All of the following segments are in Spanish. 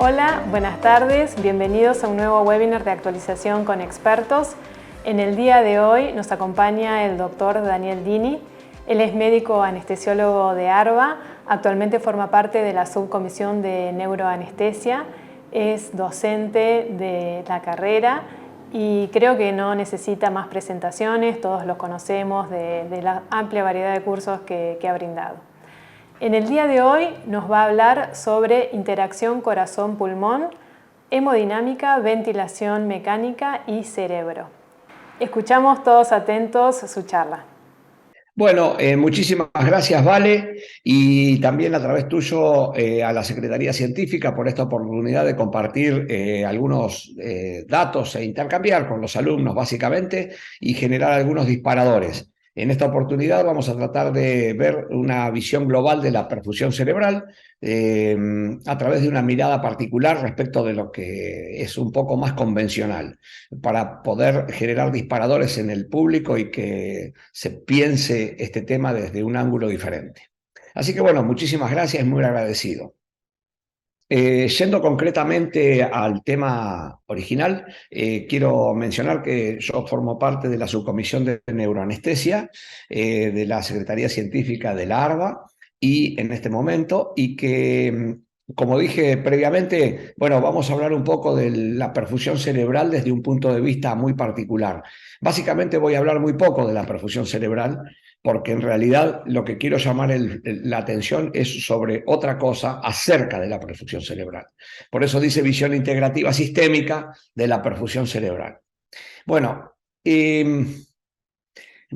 Hola, buenas tardes, bienvenidos a un nuevo webinar de actualización con expertos. En el día de hoy nos acompaña el doctor Daniel Dini. Él es médico anestesiólogo de ARBA, actualmente forma parte de la subcomisión de neuroanestesia, es docente de la carrera y creo que no necesita más presentaciones, todos los conocemos de la amplia variedad de cursos que ha brindado. En el día de hoy nos va a hablar sobre interacción corazón-pulmón, hemodinámica, ventilación mecánica y cerebro. Escuchamos todos atentos su charla. Bueno, muchísimas gracias, Vale, y también a través tuyo a la Secretaría Científica por esta oportunidad de compartir algunos datos e intercambiar con los alumnos, básicamente, y generar algunos disparadores. En esta oportunidad vamos a tratar de ver una visión global de la perfusión cerebral a través de una mirada particular respecto de lo que es un poco más convencional, para poder generar disparadores en el público y que se piense este tema desde un ángulo diferente. Así que bueno, muchísimas gracias, muy agradecido. Yendo concretamente al tema original, quiero mencionar que yo formo parte de la subcomisión de neuroanestesia de la Secretaría Científica de la ARBA y en este momento, y que, como dije previamente, bueno, vamos a hablar un poco de la perfusión cerebral desde un punto de vista muy particular. Básicamente voy a hablar muy poco de la perfusión cerebral, porque en realidad lo que quiero llamar la atención es sobre otra cosa acerca de la perfusión cerebral. Por eso dice visión integrativa sistémica de la perfusión cerebral. Bueno, en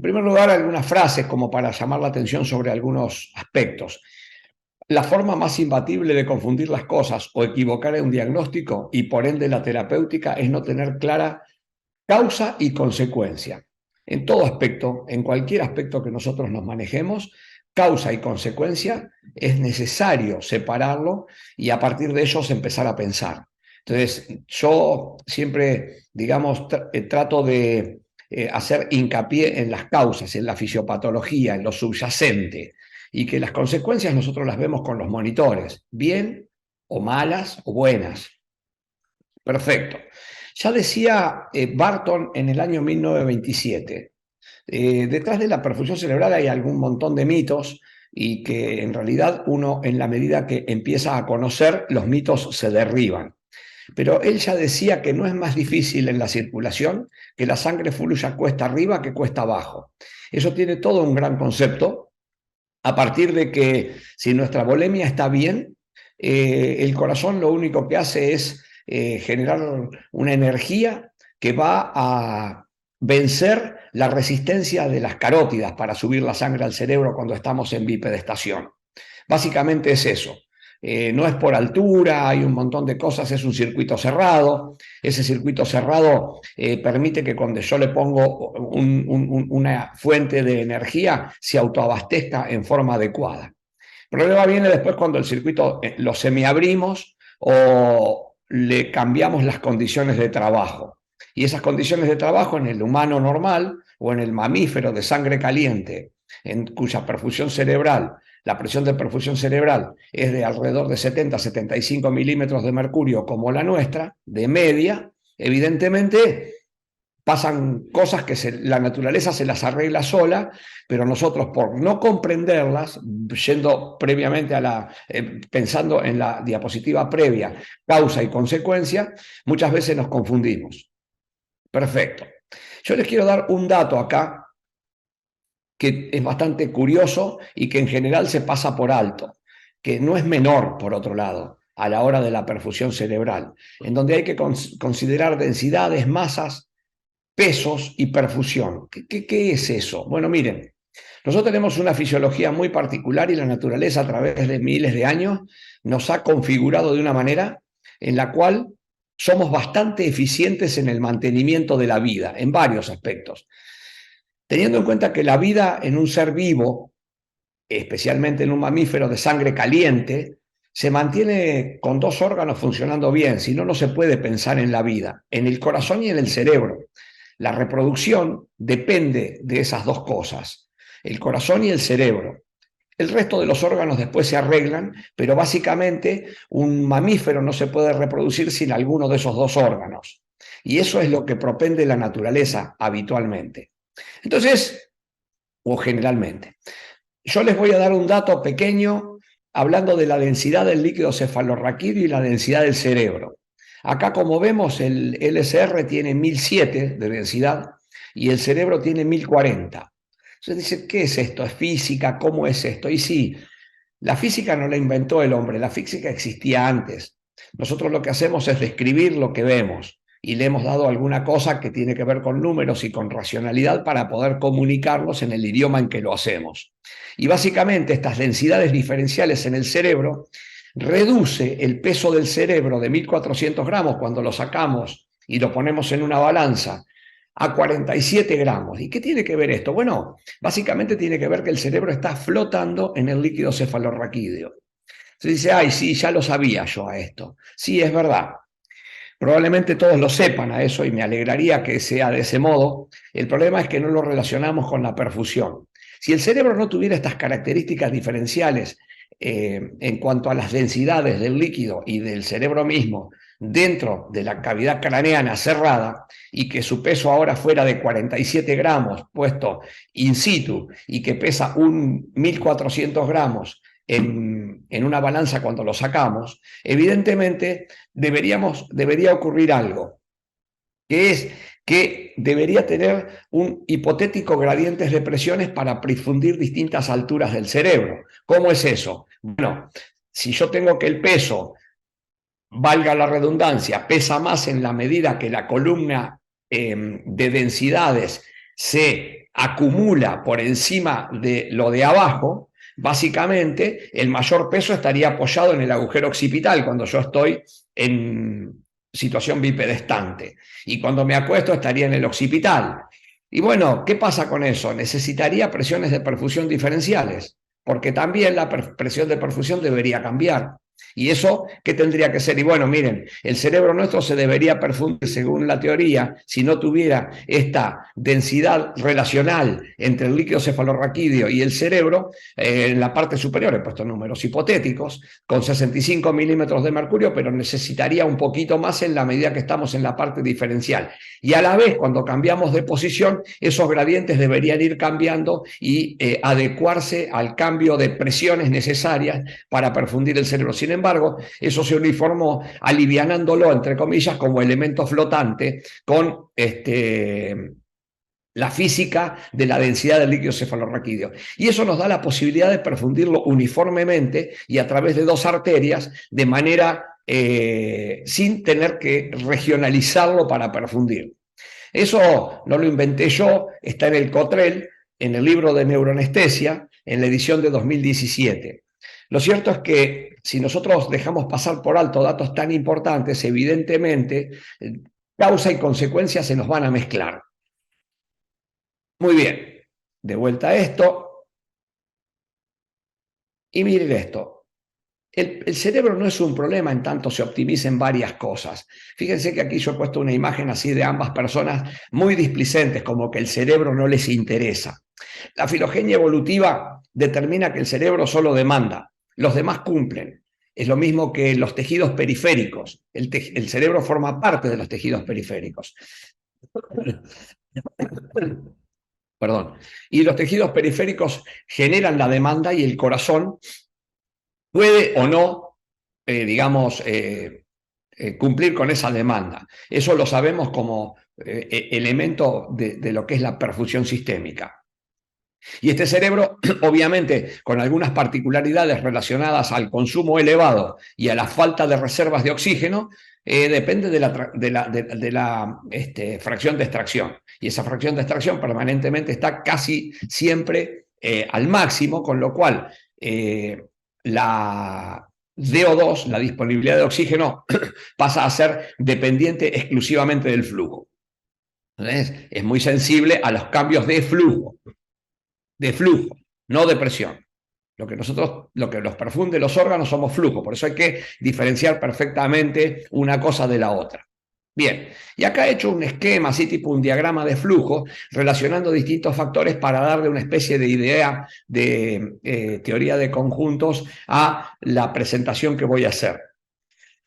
primer lugar, algunas frases como para llamar la atención sobre algunos aspectos. La forma más imbatible de confundir las cosas o equivocar en un diagnóstico y por ende la terapéutica es no tener clara causa y consecuencia. En todo aspecto, en cualquier aspecto que nosotros nos manejemos, causa y consecuencia es necesario separarlo y a partir de ellos empezar a pensar. Entonces, yo siempre, digamos, trato de hacer hincapié en las causas, en la fisiopatología, en lo subyacente, y que las consecuencias nosotros las vemos con los monitores, bien o malas o buenas. Perfecto. Ya decía Barton en el año 1927, detrás de la perfusión cerebral hay algún montón de mitos y que en realidad uno, en la medida que empieza a conocer, los mitos se derriban. Pero él ya decía que no es más difícil en la circulación que la sangre fluya cuesta arriba que cuesta abajo. Eso tiene todo un gran concepto a partir de que si nuestra volemia está bien, el corazón lo único que hace es generar una energía que va a vencer la resistencia de las carótidas para subir la sangre al cerebro cuando estamos en bipedestación. Básicamente es eso. No es por altura, hay un montón de cosas, es un circuito cerrado. Ese circuito cerrado permite que cuando yo le pongo una fuente de energía se autoabastezca en forma adecuada. El problema viene después cuando el circuito lo semiabrimos o le cambiamos las condiciones de trabajo. Y esas condiciones de trabajo en el humano normal o en el mamífero de sangre caliente, en cuya perfusión cerebral, la presión de perfusión cerebral es de alrededor de 70-75 milímetros de mercurio como la nuestra, de media, evidentemente pasan cosas que la naturaleza se las arregla sola, pero nosotros por no comprenderlas, yendo previamente pensando en la diapositiva previa, causa y consecuencia, muchas veces nos confundimos. Perfecto. Yo les quiero dar un dato acá que es bastante curioso y que en general se pasa por alto, que no es menor, por otro lado, a la hora de la perfusión cerebral, en donde hay que considerar densidades, masas, pesos y perfusión. ¿Qué es eso? Bueno, miren, nosotros tenemos una fisiología muy particular y la naturaleza a través de miles de años nos ha configurado de una manera en la cual somos bastante eficientes en el mantenimiento de la vida, en varios aspectos. Teniendo en cuenta que la vida en un ser vivo, especialmente en un mamífero de sangre caliente, se mantiene con dos órganos funcionando bien, si no, no se puede pensar en la vida, en el corazón y en el cerebro. La reproducción depende de esas dos cosas, el corazón y el cerebro. El resto de los órganos después se arreglan, pero básicamente un mamífero no se puede reproducir sin alguno de esos dos órganos. Y eso es lo que propende la naturaleza habitualmente. Entonces, o generalmente. Yo les voy a dar un dato pequeño hablando de la densidad del líquido cefalorraquídeo y la densidad del cerebro. Acá, como vemos, el LCR tiene 1007 de densidad y el cerebro tiene 1040. Entonces dice, ¿qué es esto? ¿Es física? ¿Cómo es esto? Y sí, la física no la inventó el hombre, la física existía antes. Nosotros lo que hacemos es describir lo que vemos y le hemos dado alguna cosa que tiene que ver con números y con racionalidad para poder comunicarnos en el idioma en que lo hacemos. Y básicamente estas densidades diferenciales en el cerebro reduce el peso del cerebro de 1400 gramos cuando lo sacamos y lo ponemos en una balanza a 47 gramos. ¿Y qué tiene que ver esto? Bueno, básicamente tiene que ver que el cerebro está flotando en el líquido cefalorraquídeo. Se dice, ay, sí, ya lo sabía yo a esto. Sí, es verdad. Probablemente todos lo sepan a eso y me alegraría que sea de ese modo. El problema es que no lo relacionamos con la perfusión. Si el cerebro no tuviera estas características diferenciales en cuanto a las densidades del líquido y del cerebro mismo dentro de la cavidad craneana cerrada y que su peso ahora fuera de 47 gramos puesto in situ y que pesa 1400 gramos en una balanza cuando lo sacamos, evidentemente debería ocurrir algo, que es que debería tener un hipotético gradientes de presiones para profundir distintas alturas del cerebro. ¿Cómo es eso? Bueno, si yo tengo que el peso, valga la redundancia, pesa más en la medida que la columna de densidades se acumula por encima de lo de abajo, básicamente el mayor peso estaría apoyado en el agujero occipital cuando yo estoy en situación bipedestante. Y cuando me acuesto estaría en el occipital. Y bueno, ¿qué pasa con eso? Necesitaría presiones de perfusión diferenciales, porque también la presión de perfusión debería cambiar. ¿Y eso qué tendría que ser? Y bueno, miren, el cerebro nuestro se debería perfundir, según la teoría, si no tuviera esta densidad relacional entre el líquido cefalorraquídeo y el cerebro, en la parte superior, he puesto números hipotéticos, con 65 milímetros de mercurio, pero necesitaría un poquito más en la medida que estamos en la parte diferencial. Y a la vez, cuando cambiamos de posición, esos gradientes deberían ir cambiando y adecuarse al cambio de presiones necesarias para perfundir el cerebro. Sin embargo, eso se uniformó alivianándolo, entre comillas, como elemento flotante con la física de la densidad del líquido cefalorraquídeo. Y eso nos da la posibilidad de perfundirlo uniformemente y a través de dos arterias de manera sin tener que regionalizarlo para perfundir. Eso no lo inventé yo, está en el Cottrell, en el libro de neuroanestesia, en la edición de 2017. Lo cierto es que si nosotros dejamos pasar por alto datos tan importantes, evidentemente causa y consecuencia se nos van a mezclar. Muy bien, de vuelta a esto. Y miren esto. El cerebro no es un problema en tanto se optimicen varias cosas. Fíjense que aquí yo he puesto una imagen así de ambas personas muy displicentes, como que el cerebro no les interesa. La filogenia evolutiva determina que el cerebro solo demanda, los demás cumplen. Es lo mismo que los tejidos periféricos. El cerebro forma parte de los tejidos periféricos. Perdón. Y los tejidos periféricos generan la demanda y el corazón puede o no, cumplir con esa demanda. Eso lo sabemos como elemento de lo que es la perfusión sistémica. Y este cerebro, obviamente, con algunas particularidades relacionadas al consumo elevado y a la falta de reservas de oxígeno, depende de la fracción de extracción. Y esa fracción de extracción permanentemente está casi siempre al máximo, con lo cual la DO2, la disponibilidad de oxígeno, pasa a ser dependiente exclusivamente del flujo. Entonces, es muy sensible a los cambios de flujo, no de presión. Lo que nos perfunde los órganos somos flujo, por eso hay que diferenciar perfectamente una cosa de la otra. Bien, y acá he hecho un esquema, así tipo un diagrama de flujo, relacionando distintos factores para darle una especie de idea de teoría de conjuntos a la presentación que voy a hacer.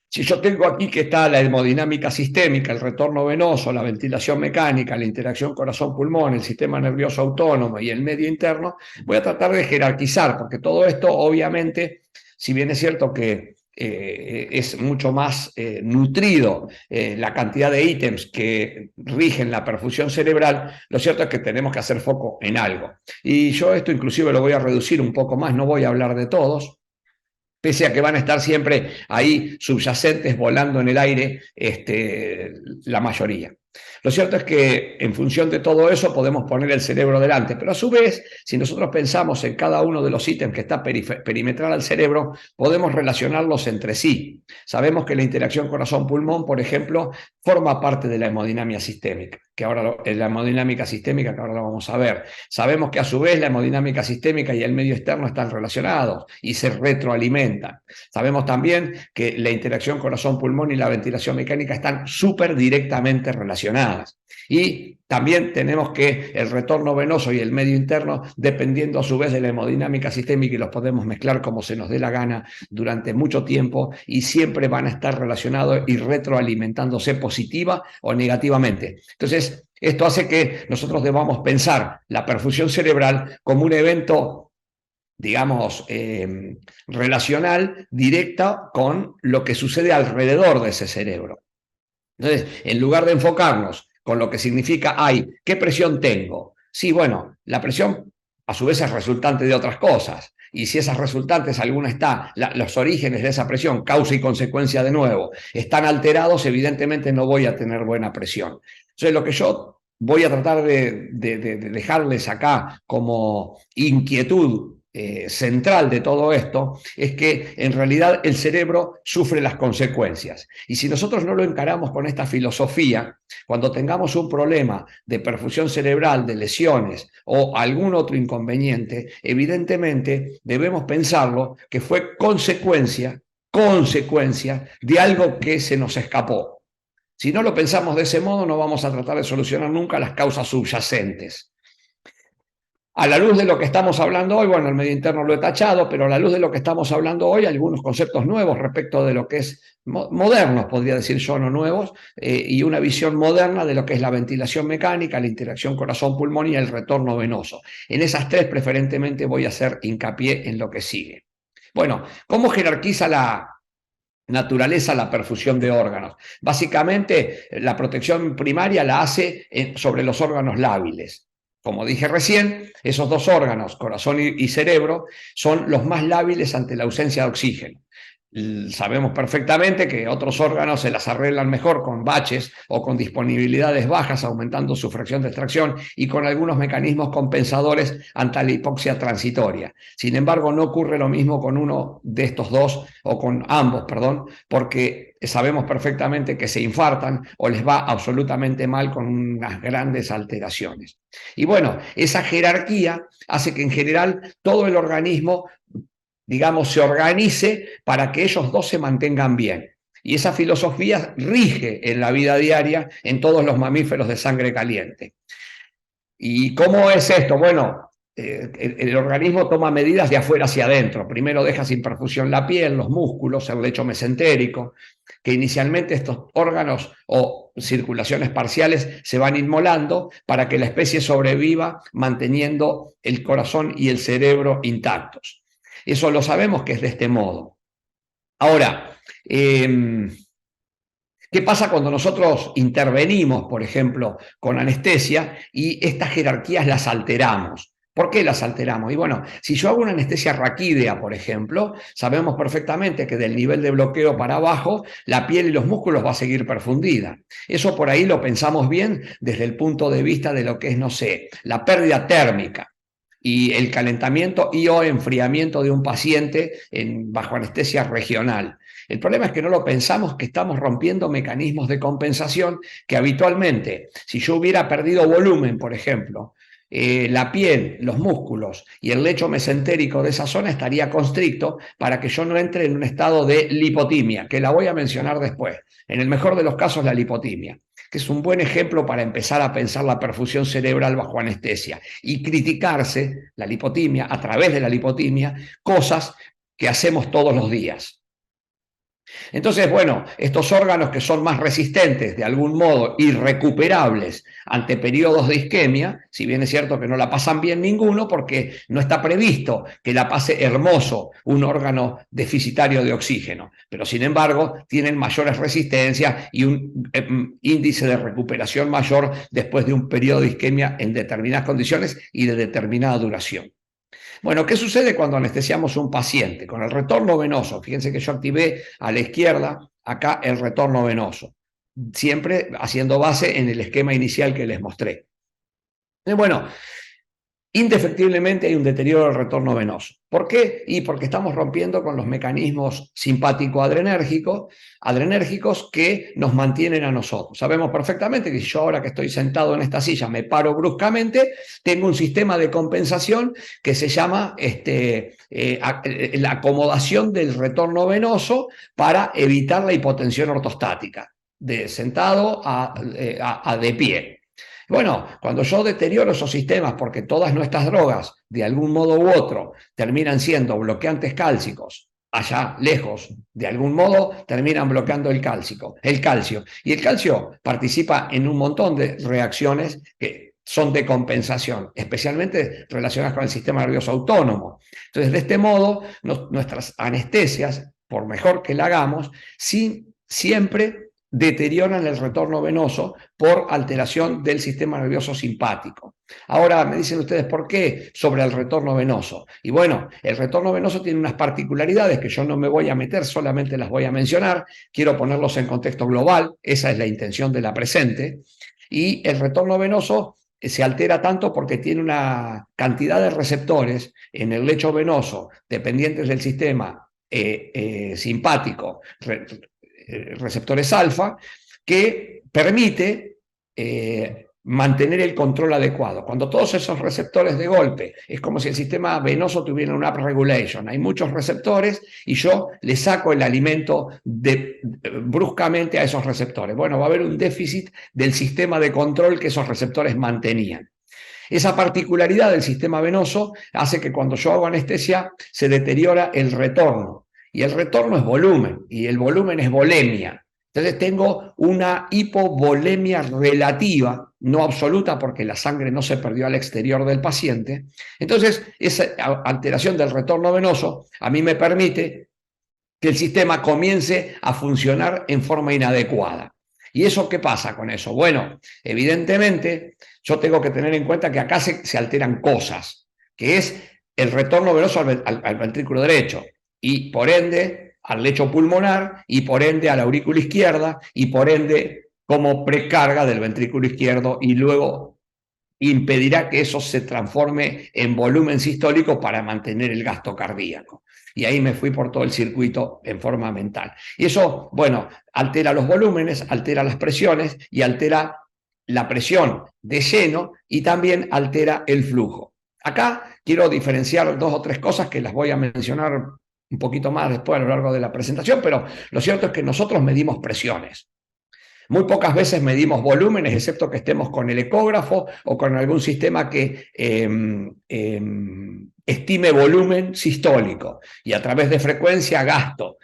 Si yo tengo aquí que está la hemodinámica sistémica, el retorno venoso, la ventilación mecánica, la interacción corazón-pulmón, el sistema nervioso autónomo y el medio interno, voy a tratar de jerarquizar, porque todo esto obviamente, si bien es cierto que es mucho más nutrido la cantidad de ítems que rigen la perfusión cerebral, lo cierto es que tenemos que hacer foco en algo. Y yo esto inclusive lo voy a reducir un poco más, no voy a hablar de todos, pese a que van a estar siempre ahí subyacentes volando en el aire la mayoría. Lo cierto es que en función de todo eso podemos poner el cerebro delante, pero a su vez, si nosotros pensamos en cada uno de los ítems que está perimetral al cerebro, podemos relacionarlos entre sí. Sabemos que la interacción corazón-pulmón, por ejemplo, forma parte de la hemodinámica sistémica, que ahora lo vamos a ver. Sabemos que a su vez la hemodinámica sistémica y el medio externo están relacionados y se retroalimentan. Sabemos también que la interacción corazón-pulmón y la ventilación mecánica están súper directamente relacionadas. Y también tenemos que el retorno venoso y el medio interno, dependiendo a su vez de la hemodinámica sistémica, y los podemos mezclar como se nos dé la gana durante mucho tiempo, y siempre van a estar relacionados y retroalimentándose positiva o negativamente. Entonces, esto hace que nosotros debamos pensar la perfusión cerebral como un evento, digamos, relacional, directa con lo que sucede alrededor de ese cerebro. Entonces, en lugar de enfocarnos con lo que significa, ¿qué presión tengo? Sí, bueno, la presión a su vez es resultante de otras cosas. Y si esas resultantes, alguna está, los orígenes de esa presión, causa y consecuencia de nuevo, están alterados, evidentemente no voy a tener buena presión. Entonces, lo que yo voy a tratar de dejarles acá como inquietud central de todo esto es que en realidad el cerebro sufre las consecuencias. Y si nosotros no lo encaramos con esta filosofía, cuando tengamos un problema de perfusión cerebral, de lesiones o algún otro inconveniente, evidentemente debemos pensarlo que fue consecuencia de algo que se nos escapó. Si no lo pensamos de ese modo, no vamos a tratar de solucionar nunca las causas subyacentes. A la luz de lo que estamos hablando hoy, bueno, el medio interno lo he tachado, pero a la luz de lo que estamos hablando hoy, algunos conceptos nuevos respecto de lo que es modernos, podría decir yo, no nuevos, y una visión moderna de lo que es la ventilación mecánica, la interacción corazón-pulmón y el retorno venoso. En esas tres preferentemente voy a hacer hincapié en lo que sigue. Bueno, ¿cómo jerarquiza la naturaleza la perfusión de órganos? Básicamente, la protección primaria la hace sobre los órganos lábiles. Como dije recién, esos dos órganos, corazón y cerebro, son los más lábiles ante la ausencia de oxígeno. Sabemos perfectamente que otros órganos se las arreglan mejor con baches o con disponibilidades bajas, aumentando su fracción de extracción y con algunos mecanismos compensadores ante la hipoxia transitoria. Sin embargo, no ocurre lo mismo con uno de estos dos, o con ambos, perdón, porque sabemos perfectamente que se infartan o les va absolutamente mal con unas grandes alteraciones. Y bueno, esa jerarquía hace que en general todo el organismo, digamos, se organice para que ellos dos se mantengan bien. Y esa filosofía rige en la vida diaria en todos los mamíferos de sangre caliente. ¿Y cómo es esto? Bueno, el organismo toma medidas de afuera hacia adentro. Primero deja sin perfusión la piel, los músculos, el lecho mesentérico, que inicialmente estos órganos o circulaciones parciales se van inmolando para que la especie sobreviva manteniendo el corazón y el cerebro intactos. Eso lo sabemos que es de este modo. Ahora, ¿qué pasa cuando nosotros intervenimos, por ejemplo, con anestesia y estas jerarquías las alteramos? ¿Por qué las alteramos? Y bueno, si yo hago una anestesia raquídea, por ejemplo, sabemos perfectamente que del nivel de bloqueo para abajo, la piel y los músculos va a seguir perfundida. Eso por ahí lo pensamos bien desde el punto de vista de lo que es, no sé, la pérdida térmica y el calentamiento y o enfriamiento de un paciente bajo anestesia regional. El problema es que no lo pensamos, que estamos rompiendo mecanismos de compensación que habitualmente, si yo hubiera perdido volumen, por ejemplo, la piel, los músculos y el lecho mesentérico de esa zona estaría constricto para que yo no entre en un estado de lipotimia, que la voy a mencionar después. En el mejor de los casos, la lipotimia, que es un buen ejemplo para empezar a pensar la perfusión cerebral bajo anestesia y criticarse la lipotimia, a través de la lipotimia, cosas que hacemos todos los días. Entonces, bueno, estos órganos que son más resistentes, de algún modo irrecuperables ante periodos de isquemia, si bien es cierto que no la pasan bien ninguno, porque no está previsto que la pase hermoso un órgano deficitario de oxígeno, pero sin embargo tienen mayores resistencias y un índice de recuperación mayor después de un periodo de isquemia en determinadas condiciones y de determinada duración. Bueno, ¿qué sucede cuando anestesiamos un paciente? Con el retorno venoso, fíjense que yo activé a la izquierda acá el retorno venoso, siempre haciendo base en el esquema inicial que les mostré. Bueno, indefectiblemente hay un deterioro del retorno venoso. ¿Por qué? Y porque estamos rompiendo con los mecanismos simpático-adrenérgicos que nos mantienen a nosotros. Sabemos perfectamente que si yo ahora que estoy sentado en esta silla me paro bruscamente, tengo un sistema de compensación que se llama la acomodación del retorno venoso para evitar la hipotensión ortostática, de sentado a de pie. Bueno, cuando yo deterioro esos sistemas, porque todas nuestras drogas, de algún modo u otro, terminan siendo bloqueantes cálcicos, allá lejos, de algún modo, terminan bloqueando el calcio. Y el calcio participa en un montón de reacciones que son de compensación, especialmente relacionadas con el sistema nervioso autónomo. Entonces, de este modo, nuestras anestesias, por mejor que la hagamos, siempre deterioran el retorno venoso por alteración del sistema nervioso simpático. Ahora me dicen ustedes, ¿por qué sobre el retorno venoso? Y bueno, el retorno venoso tiene unas particularidades que yo no me voy a meter, solamente las voy a mencionar. Quiero ponerlos en contexto global, esa es la intención de la presente. Y el retorno venoso se altera tanto porque tiene una cantidad de receptores en el lecho venoso dependientes del sistema simpático, receptores alfa, que permite mantener el control adecuado. Cuando todos esos receptores de golpe, es como si el sistema venoso tuviera un upregulation, hay muchos receptores y yo le saco el alimento bruscamente a esos receptores. Bueno, va a haber un déficit del sistema de control que esos receptores mantenían. Esa particularidad del sistema venoso hace que cuando yo hago anestesia se deteriora el retorno. Y el retorno es volumen, y el volumen es volemia. Entonces tengo una hipovolemia relativa, no absoluta porque la sangre no se perdió al exterior del paciente. Entonces esa alteración del retorno venoso a mí me permite que el sistema comience a funcionar en forma inadecuada. ¿Y eso qué pasa con eso? Bueno, evidentemente yo tengo que tener en cuenta que acá se alteran cosas, que es el retorno venoso al ventrículo derecho, y por ende al lecho pulmonar, y por ende a la aurícula izquierda, y por ende como precarga del ventrículo izquierdo, y luego impedirá que eso se transforme en volumen sistólico para mantener el gasto cardíaco. Y ahí me fui por todo el circuito en forma mental. Y eso, bueno, altera los volúmenes, altera las presiones y altera la presión de lleno y también altera el flujo. Acá quiero diferenciar dos o tres cosas que las voy a mencionar un poquito más después a lo largo de la presentación, pero lo cierto es que nosotros medimos presiones. Muy pocas veces medimos volúmenes, excepto que estemos con el ecógrafo o con algún sistema que estime volumen sistólico y a través de frecuencia gasto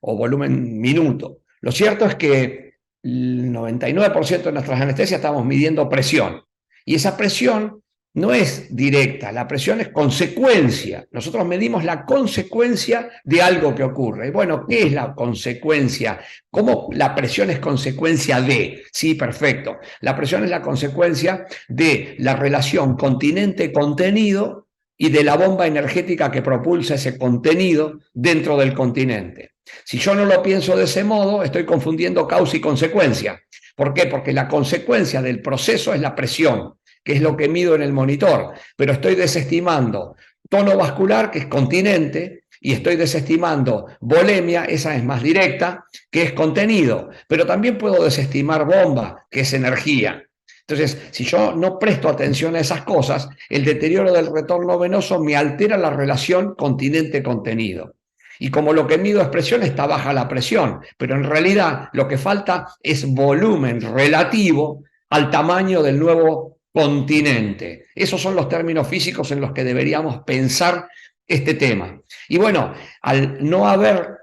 o volumen minuto. Lo cierto es que el 99% de nuestras anestesias estamos midiendo presión y esa presión no es directa, la presión es consecuencia. Nosotros medimos la consecuencia de algo que ocurre. Bueno, ¿qué es la consecuencia? ¿Cómo la presión es consecuencia de? Sí, perfecto. La presión es la consecuencia de la relación continente-contenido y de la bomba energética que propulsa ese contenido dentro del continente. Si yo no lo pienso de ese modo, estoy confundiendo causa y consecuencia. ¿Por qué? Porque la consecuencia del proceso es la presión, que es lo que mido en el monitor, pero estoy desestimando tono vascular, que es continente, y estoy desestimando volemia, esa es más directa, que es contenido, pero también puedo desestimar bomba, que es energía. Entonces, si yo no presto atención a esas cosas, el deterioro del retorno venoso me altera la relación continente-contenido. Y como lo que mido es presión, está baja la presión, pero en realidad lo que falta es volumen relativo al tamaño del nuevo continente. Esos son los términos físicos en los que deberíamos pensar este tema. Y bueno, al no haber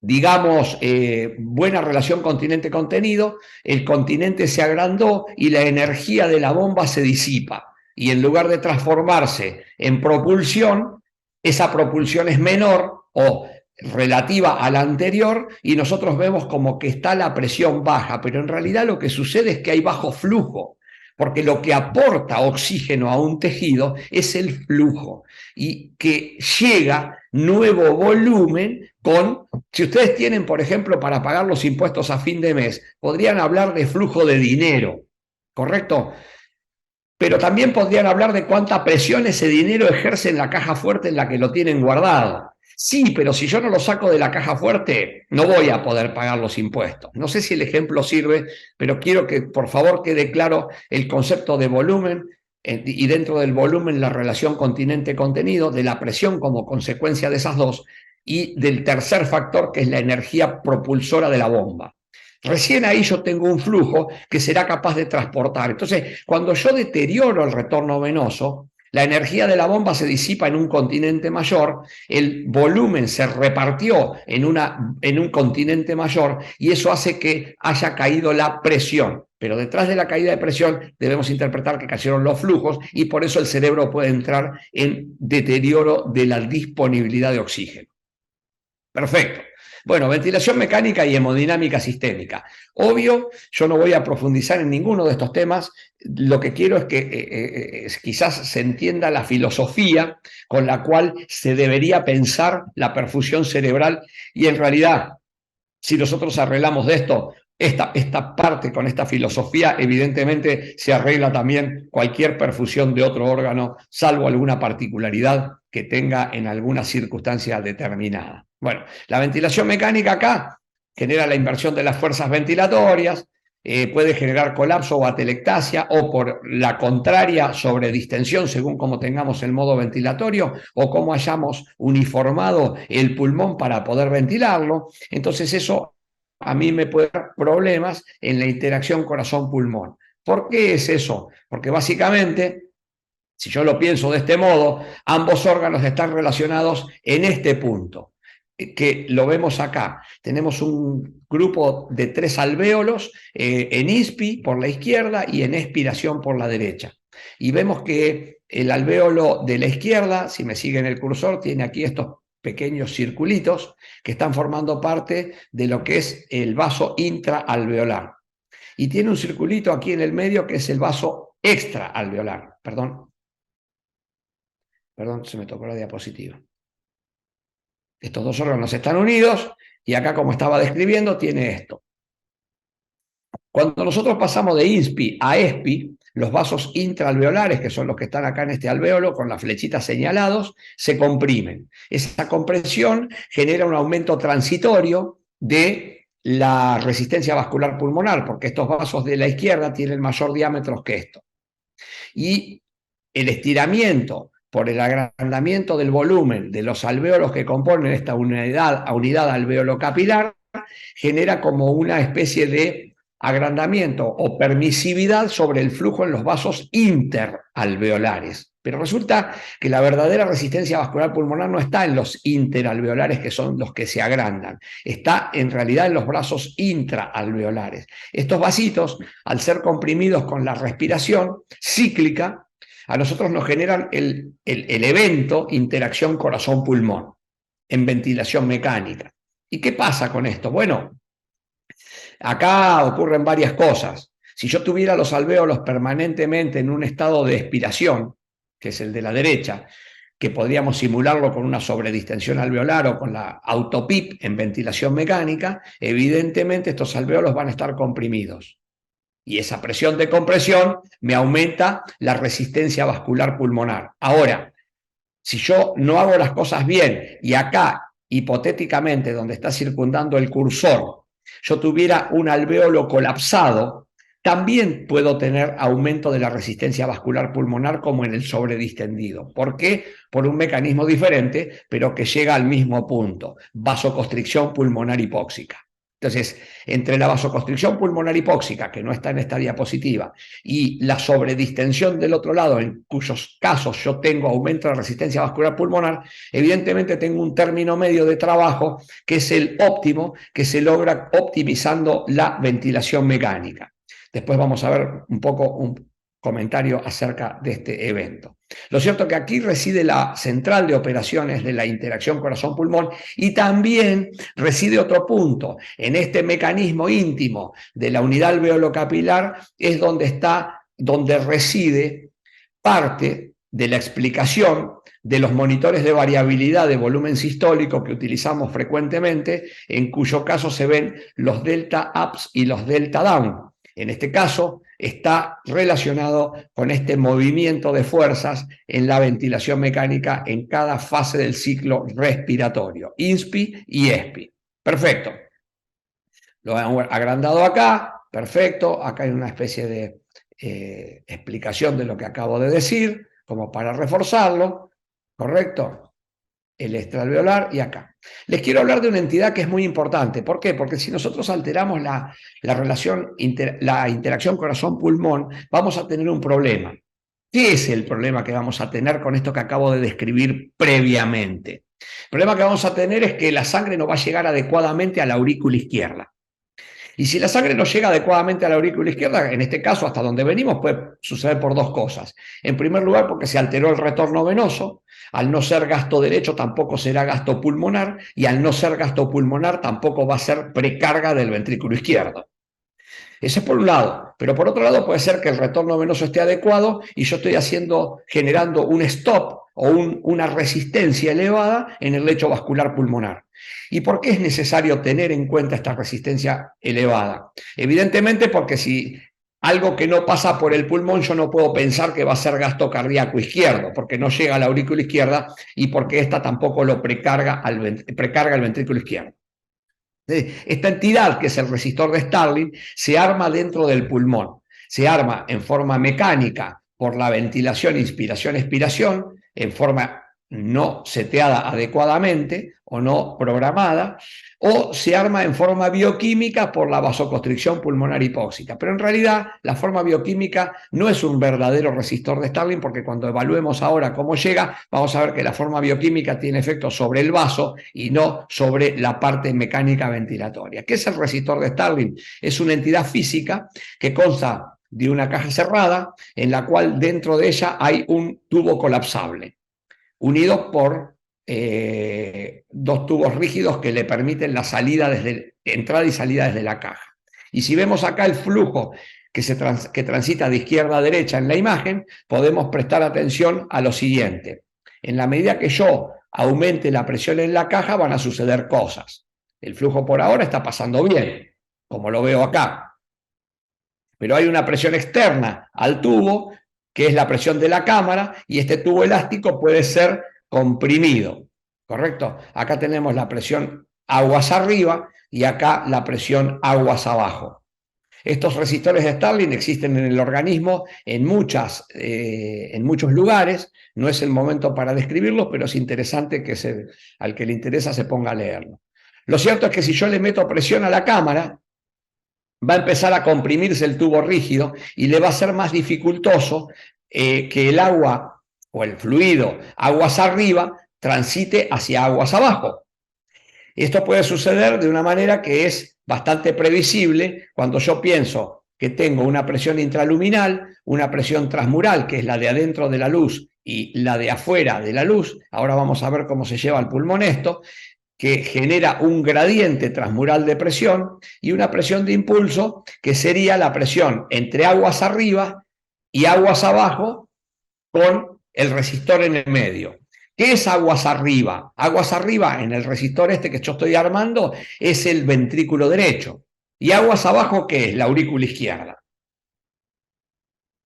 digamos, buena relación continente-contenido, el continente se agrandó y la energía de la bomba se disipa. Y en lugar de transformarse en propulsión, esa propulsión es menor o relativa a la anterior y nosotros vemos como que está la presión baja, pero en realidad lo que sucede es que hay bajo flujo, porque lo que aporta oxígeno a un tejido es el flujo y que llega nuevo volumen con, si ustedes tienen, por ejemplo, para pagar los impuestos a fin de mes, podrían hablar de flujo de dinero, ¿correcto? Pero también podrían hablar de cuánta presión ese dinero ejerce en la caja fuerte en la que lo tienen guardado. Sí, pero si yo no lo saco de la caja fuerte, no voy a poder pagar los impuestos. No sé si el ejemplo sirve, pero quiero que por favor quede claro el concepto de volumen y dentro del volumen la relación continente-contenido, de la presión como consecuencia de esas dos y del tercer factor que es la energía propulsora de la bomba. Recién ahí yo tengo un flujo que será capaz de transportar. Entonces, cuando yo deterioro el retorno venoso, la energía de la bomba se disipa en un continente mayor, el volumen se repartió en un continente mayor y eso hace que haya caído la presión. Pero detrás de la caída de presión debemos interpretar que cayeron los flujos y por eso el cerebro puede entrar en deterioro de la disponibilidad de oxígeno. Perfecto. Bueno, ventilación mecánica y hemodinámica sistémica. Obvio, yo no voy a profundizar en ninguno de estos temas. Lo que quiero es que quizás se entienda la filosofía con la cual se debería pensar la perfusión cerebral y en realidad, si nosotros arreglamos de esto, esta parte con esta filosofía, evidentemente se arregla también cualquier perfusión de otro órgano, salvo alguna particularidad que tenga en alguna circunstancia determinada. Bueno, la ventilación mecánica acá genera la inversión de las fuerzas ventilatorias, puede generar colapso o atelectasia, o por la contraria, sobredistensión, según como tengamos el modo ventilatorio, o cómo hayamos uniformado el pulmón para poder ventilarlo. Entonces eso a mí me puede dar problemas en la interacción corazón-pulmón. ¿Por qué es eso? Porque básicamente, si yo lo pienso de este modo, ambos órganos están relacionados en este punto, que lo vemos acá. Tenemos un grupo de 3 alvéolos en inspi por la izquierda y en expiración por la derecha. Y vemos que el alvéolo de la izquierda, si me siguen el cursor, tiene aquí estos pequeños circulitos que están formando parte de lo que es el vaso intraalveolar. Y tiene un circulito aquí en el medio que es el vaso extraalveolar. Perdón, se me tocó la diapositiva. Estos dos órganos están unidos y acá, como estaba describiendo, tiene esto. Cuando nosotros pasamos de inspi a expi, los vasos intraalveolares, que son los que están acá en este alvéolo, con las flechitas señalados, se comprimen. Esa compresión genera un aumento transitorio de la resistencia vascular pulmonar, porque estos vasos de la izquierda tienen mayor diámetro que estos. Y el estiramiento por el agrandamiento del volumen de los alvéolos que componen esta unidad alveolo-capilar genera como una especie de agrandamiento o permisividad sobre el flujo en los vasos interalveolares. Pero resulta que la verdadera resistencia vascular pulmonar no está en los interalveolares, que son los que se agrandan, está en realidad en los vasos intraalveolares. Estos vasitos, al ser comprimidos con la respiración cíclica, a nosotros nos generan el evento interacción corazón-pulmón en ventilación mecánica. ¿Y qué pasa con esto? Bueno, acá ocurren varias cosas. Si yo tuviera los alvéolos permanentemente en un estado de expiración, que es el de la derecha, que podríamos simularlo con una sobredistensión alveolar o con la autopip en ventilación mecánica, evidentemente estos alvéolos van a estar comprimidos. Y esa presión de compresión me aumenta la resistencia vascular pulmonar. Ahora, si yo no hago las cosas bien y acá, hipotéticamente, donde está circundando el cursor, yo tuviera un alvéolo colapsado, también puedo tener aumento de la resistencia vascular pulmonar como en el sobredistendido. ¿Por qué? Por un mecanismo diferente, pero que llega al mismo punto: vasoconstricción pulmonar hipóxica. Entonces, entre la vasoconstricción pulmonar hipóxica, que no está en esta diapositiva, y la sobredistensión del otro lado, en cuyos casos yo tengo aumento de resistencia vascular pulmonar, evidentemente tengo un término medio de trabajo que es el óptimo, que se logra optimizando la ventilación mecánica. Después vamos a ver un poco un comentario acerca de este evento. Lo cierto es que aquí reside la central de operaciones de la interacción corazón-pulmón, y también reside otro punto. En este mecanismo íntimo de la unidad alveolo-capilar es donde reside parte de la explicación de los monitores de variabilidad de volumen sistólico que utilizamos frecuentemente, en cuyo caso se ven los delta ups y los delta down. En este caso está relacionado con este movimiento de fuerzas en la ventilación mecánica en cada fase del ciclo respiratorio, INSPI y EXPI. Perfecto. Lo he agrandado acá, perfecto. Acá hay una especie de explicación de lo que acabo de decir, como para reforzarlo, ¿correcto? El extraalveolar y acá. Les quiero hablar de una entidad que es muy importante. ¿Por qué? Porque si nosotros alteramos la interacción corazón-pulmón, vamos a tener un problema. ¿Qué es el problema que vamos a tener con esto que acabo de describir previamente? El problema que vamos a tener es que la sangre no va a llegar adecuadamente a la aurícula izquierda. Y si la sangre no llega adecuadamente a la aurícula izquierda, en este caso hasta donde venimos, puede suceder por dos cosas. En primer lugar, porque se alteró el retorno venoso. Al no ser gasto derecho tampoco será gasto pulmonar, y al no ser gasto pulmonar tampoco va a ser precarga del ventrículo izquierdo. Eso es por un lado, pero por otro lado puede ser que el retorno venoso esté adecuado y yo estoy generando un stop o una resistencia elevada en el lecho vascular pulmonar. ¿Y por qué es necesario tener en cuenta esta resistencia elevada? Evidentemente porque si algo que no pasa por el pulmón, yo no puedo pensar que va a ser gasto cardíaco izquierdo, porque no llega a la aurícula izquierda y porque esta tampoco lo precarga el ventrículo izquierdo. Esta entidad, que es el resistor de Starling, se arma dentro del pulmón. Se arma en forma mecánica por la ventilación, inspiración, expiración, en forma no seteada adecuadamente o no programada, o se arma en forma bioquímica por la vasoconstricción pulmonar hipóxica. Pero en realidad la forma bioquímica no es un verdadero resistor de Starling, porque cuando evaluemos ahora cómo llega, vamos a ver que la forma bioquímica tiene efecto sobre el vaso y no sobre la parte mecánica ventilatoria. ¿Qué es el resistor de Starling? Es una entidad física que consta de una caja cerrada en la cual dentro de ella hay un tubo colapsable, unido por dos tubos rígidos que le permiten la entrada y salida desde la caja. Y si vemos acá el flujo que transita de izquierda a derecha en la imagen, podemos prestar atención a lo siguiente. En la medida que yo aumente la presión en la caja, van a suceder cosas. El flujo por ahora está pasando bien, como lo veo acá. Pero hay una presión externa al tubo, que es la presión de la cámara, y este tubo elástico puede ser comprimido, ¿correcto? Acá tenemos la presión aguas arriba y acá la presión aguas abajo. Estos resistores de Starling existen en el organismo en muchos lugares. No es el momento para describirlos, pero es interesante que al que le interesa se ponga a leerlo. Lo cierto es que si yo le meto presión a la cámara, va a empezar a comprimirse el tubo rígido y le va a ser más dificultoso que el agua o el fluido aguas arriba transite hacia aguas abajo. Esto puede suceder de una manera que es bastante previsible cuando yo pienso que tengo una presión intraluminal, una presión transmural, que es la de adentro de la luz, y la de afuera de la luz. Ahora vamos a ver cómo se lleva al pulmón esto, que genera un gradiente transmural de presión y una presión de impulso, que sería la presión entre aguas arriba y aguas abajo con el resistor en el medio. ¿Qué es aguas arriba? Aguas arriba en el resistor este que yo estoy armando es el ventrículo derecho. ¿Y aguas abajo qué es? La aurícula izquierda.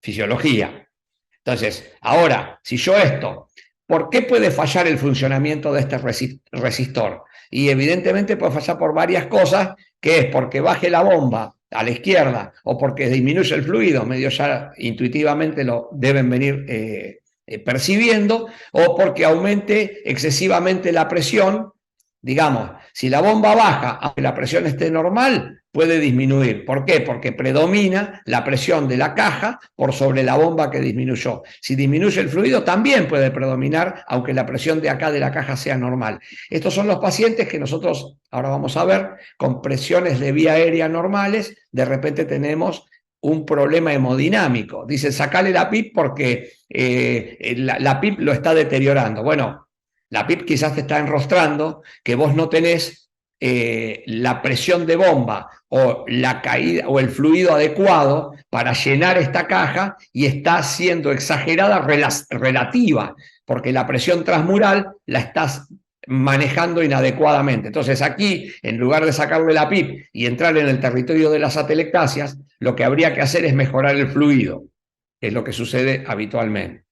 Fisiología. Entonces, ahora, si yo ¿por qué puede fallar el funcionamiento de este resistor? Y evidentemente puede fallar por varias cosas, que es porque baje la bomba a la izquierda, o porque disminuye el fluido, medio ya intuitivamente lo deben venir percibiendo, o porque aumente excesivamente la presión. Digamos, si la bomba baja, aunque la presión esté normal, puede disminuir. ¿Por qué? Porque predomina la presión de la caja por sobre la bomba que disminuyó. Si disminuye el fluido, también puede predominar, aunque la presión de acá de la caja sea normal. Estos son los pacientes que nosotros, ahora vamos a ver, con presiones de vía aérea normales, de repente tenemos un problema hemodinámico. Dicen, sacale la PIP porque la PIP lo está deteriorando. Bueno, la PIP quizás te está enrostrando que vos no tenés la presión de bomba o la caída o el fluido adecuado para llenar esta caja y está siendo exagerada relativa, porque la presión transmural la estás manejando inadecuadamente. Entonces aquí, en lugar de sacarle la PIP y entrar en el territorio de las atelectasias, lo que habría que hacer es mejorar el fluido, que es lo que sucede habitualmente,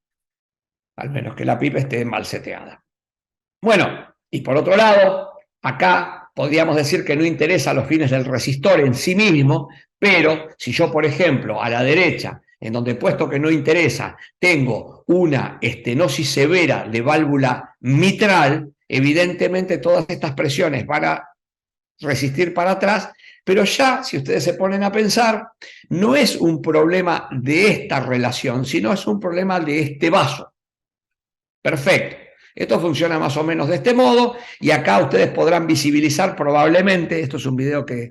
al menos que la PIP esté mal seteada. Bueno, y por otro lado, acá podríamos decir que no interesa a los fines del resistor en sí mismo, pero si yo, por ejemplo, a la derecha, en donde puesto que no interesa, tengo una estenosis severa de válvula mitral, evidentemente todas estas presiones van a resistir para atrás, pero ya, si ustedes se ponen a pensar, no es un problema de esta relación, sino es un problema de este vaso. Perfecto. Esto funciona más o menos de este modo y acá ustedes podrán visibilizar probablemente, esto es un video que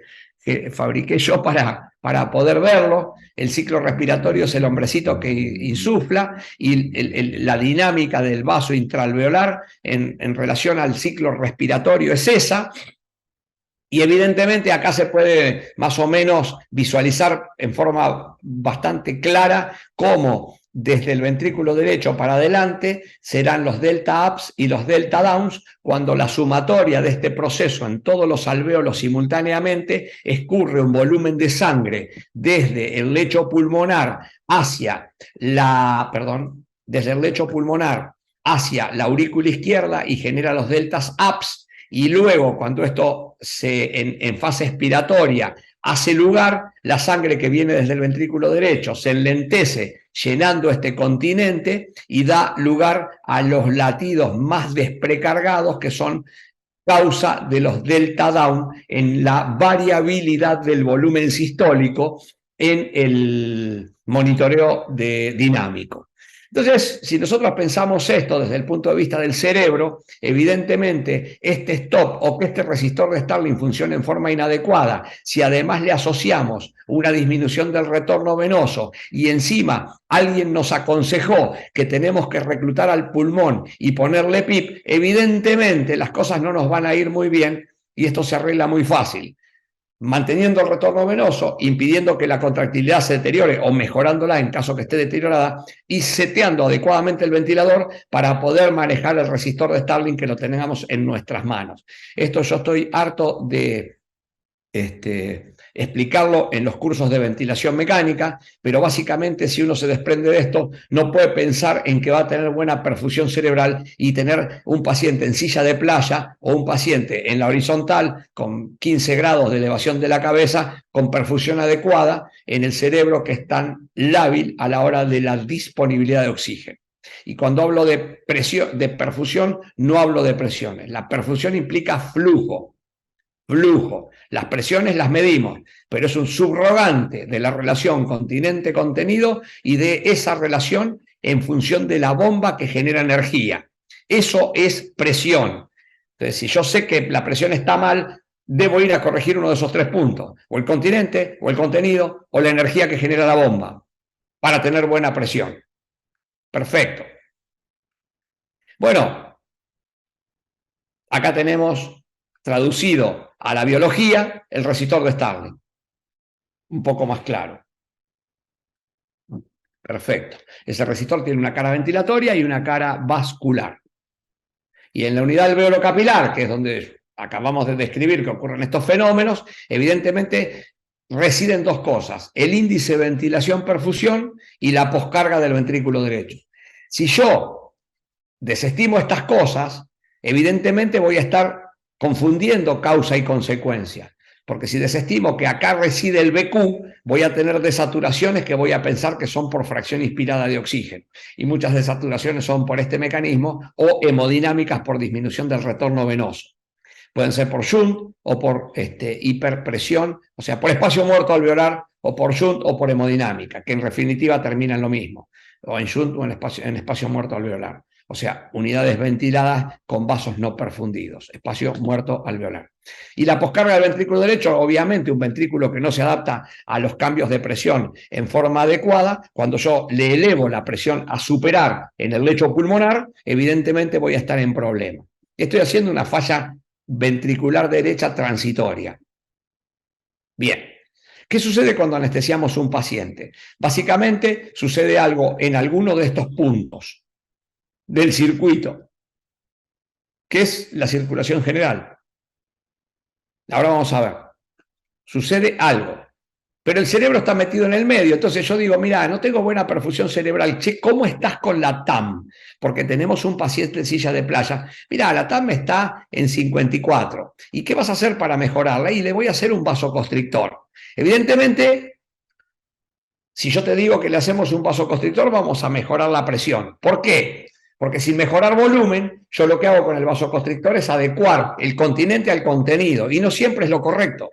fabriqué yo para poder verlo, el ciclo respiratorio es el hombrecito que insufla y la dinámica del vaso intraalveolar en relación al ciclo respiratorio es esa. Y evidentemente acá se puede más o menos visualizar en forma bastante clara cómo desde el ventrículo derecho para adelante serán los delta ups y los delta downs cuando la sumatoria de este proceso en todos los alvéolos simultáneamente escurre un volumen de sangre desde el lecho pulmonar hacia desde el lecho pulmonar hacia la aurícula izquierda y genera los deltas ups. Y luego, cuando esto en fase expiratoria hace lugar, la sangre que viene desde el ventrículo derecho se enlentece llenando este continente y da lugar a los latidos más desprecargados que son causa de los delta down en la variabilidad del volumen sistólico en el monitoreo dinámico. Entonces, si nosotros pensamos esto desde el punto de vista del cerebro, evidentemente este stop o que este resistor de Starling funcione en forma inadecuada, si además le asociamos una disminución del retorno venoso y encima alguien nos aconsejó que tenemos que reclutar al pulmón y ponerle PIP, evidentemente las cosas no nos van a ir muy bien y esto se arregla muy fácil. Manteniendo el retorno venoso, impidiendo que la contractilidad se deteriore o mejorándola en caso que esté deteriorada y seteando adecuadamente el ventilador para poder manejar el resistor de Starling que lo tengamos en nuestras manos. Esto yo estoy harto de explicarlo en los cursos de ventilación mecánica, pero básicamente si uno se desprende de esto, no puede pensar en que va a tener buena perfusión cerebral y tener un paciente en silla de playa o un paciente en la horizontal con 15 grados de elevación de la cabeza con perfusión adecuada en el cerebro que es tan lábil a la hora de la disponibilidad de oxígeno. Y cuando hablo de perfusión, no hablo de presiones. La perfusión implica flujo. Las presiones las medimos, pero es un subrogante de la relación continente-contenido y de esa relación en función de la bomba que genera energía. Eso es presión. Entonces, si yo sé que la presión está mal, debo ir a corregir uno de esos tres puntos, o el continente, o el contenido, o la energía que genera la bomba, para tener buena presión. Perfecto. Bueno, acá tenemos traducido a la biología, el resistor de Starling. Un poco más claro. Perfecto. Ese resistor tiene una cara ventilatoria y una cara vascular. Y en la unidad alveolo-capilar, que es donde acabamos de describir que ocurren estos fenómenos, evidentemente residen dos cosas: el índice de ventilación-perfusión y la poscarga del ventrículo derecho. Si yo desestimo estas cosas, evidentemente voy a estar confundiendo causa y consecuencia. Porque si desestimo que acá reside el BQ, voy a tener desaturaciones que voy a pensar que son por fracción inspirada de oxígeno. Y muchas desaturaciones son por este mecanismo o hemodinámicas por disminución del retorno venoso. Pueden ser por shunt o por hiperpresión, o sea, por espacio muerto alveolar o por shunt o por hemodinámica, que en definitiva terminan lo mismo, o en shunt o en espacio muerto alveolar. O sea, unidades ventiladas con vasos no perfundidos, espacio muerto alveolar. Y la poscarga del ventrículo derecho, obviamente un ventrículo que no se adapta a los cambios de presión en forma adecuada, cuando yo le elevo la presión a superar en el lecho pulmonar, evidentemente voy a estar en problema. Estoy haciendo una falla ventricular derecha transitoria. Bien. ¿Qué sucede cuando anestesiamos un paciente? Básicamente sucede algo en alguno de estos puntos del circuito, que es la circulación general. Ahora vamos a ver. Sucede algo, pero el cerebro está metido en el medio. Entonces yo digo, mira, no tengo buena perfusión cerebral. Che, ¿cómo estás con la TAM? Porque tenemos un paciente en silla de playa. Mira, la TAM está en 54. ¿Y qué vas a hacer para mejorarla? Y le voy a hacer un vasoconstrictor. Evidentemente, si yo te digo que le hacemos un vasoconstrictor, vamos a mejorar la presión. ¿Por qué? Porque sin mejorar volumen, yo lo que hago con el vasoconstrictor es adecuar el continente al contenido, y no siempre es lo correcto.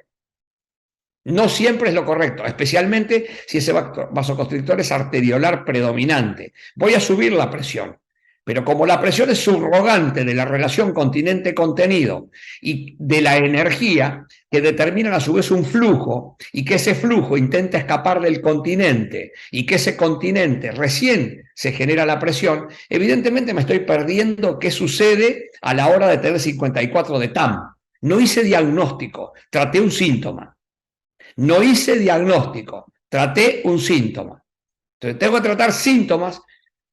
No siempre es lo correcto, especialmente si ese vasoconstrictor es arteriolar predominante. Voy a subir la presión, pero como la presión es subrogante de la relación continente-contenido y de la energía que determinan a su vez un flujo, y que ese flujo intenta escapar del continente y que ese continente recién se genera la presión, evidentemente me estoy perdiendo qué sucede a la hora de tener 54 de TAM. No hice diagnóstico, traté un síntoma. No hice diagnóstico, traté un síntoma. Entonces tengo que tratar síntomas,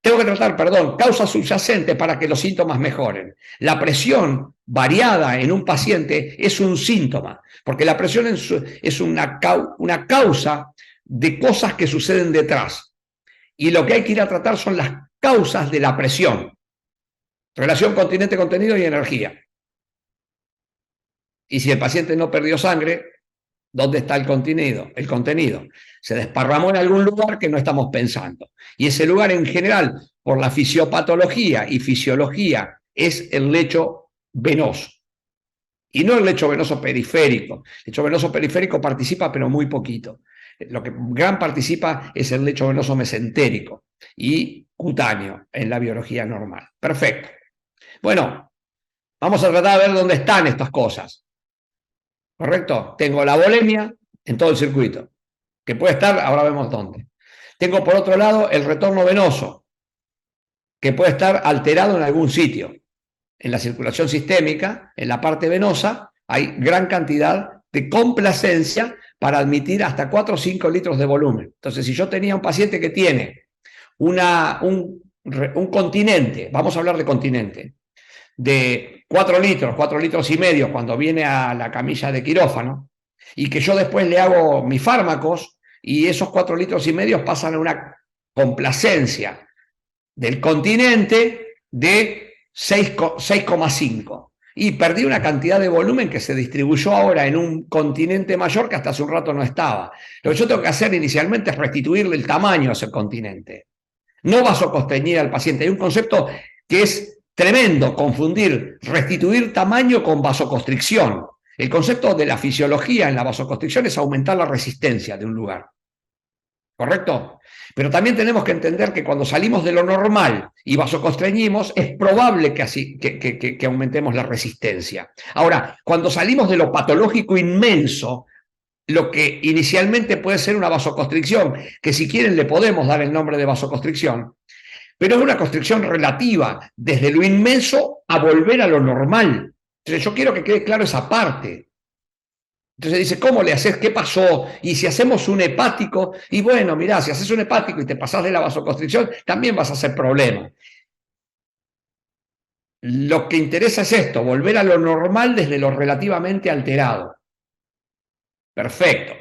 causas subyacentes para que los síntomas mejoren. La presión variada en un paciente es un síntoma, porque la presión es una causa de cosas que suceden detrás. Y lo que hay que ir a tratar son las causas de la presión. Relación continente-contenido y energía. Y si el paciente no perdió sangre, ¿dónde está el contenido? El contenido se desparramó en algún lugar que no estamos pensando. Y ese lugar en general, por la fisiopatología y fisiología, es el lecho venoso. Y no el lecho venoso periférico. El lecho venoso periférico participa, pero muy poquito. Lo que gran participa es el lecho venoso mesentérico y cutáneo en la biología normal. Perfecto. Bueno, vamos a tratar de ver dónde están estas cosas. ¿Correcto? Tengo la volemia en todo el circuito, que puede estar, ahora vemos dónde. Tengo por otro lado el retorno venoso, que puede estar alterado en algún sitio. En la circulación sistémica, en la parte venosa, hay gran cantidad de complacencia para admitir hasta 4 o 5 litros de volumen. Entonces, si yo tenía un paciente que tiene un continente, vamos a hablar de continente, de 4 litros y medio cuando viene a la camilla de quirófano, y que yo después le hago mis fármacos y esos 4 litros y medio pasan a una complacencia del continente de 6,5. Y perdí una cantidad de volumen que se distribuyó ahora en un continente mayor que hasta hace un rato no estaba. Lo que yo tengo que hacer inicialmente es restituirle el tamaño a ese continente. No vasoconstreñir al paciente. Hay un concepto que es tremendo, confundir restituir tamaño con vasoconstricción. El concepto de la fisiología en la vasoconstricción es aumentar la resistencia de un lugar. ¿Correcto? Pero también tenemos que entender que cuando salimos de lo normal y vasoconstreñimos, es probable que aumentemos la resistencia. Ahora, cuando salimos de lo patológico inmenso, lo que inicialmente puede ser una vasoconstricción, que si quieren le podemos dar el nombre de vasoconstricción, pero es una constricción relativa, desde lo inmenso a volver a lo normal. Entonces yo quiero que quede claro esa parte. Entonces dice, ¿cómo le haces? ¿Qué pasó? Y si hacemos un hepático, y bueno, mirá, si haces un hepático y te pasás de la vasoconstricción, también vas a hacer problema. Lo que interesa es esto, volver a lo normal desde lo relativamente alterado. Perfecto.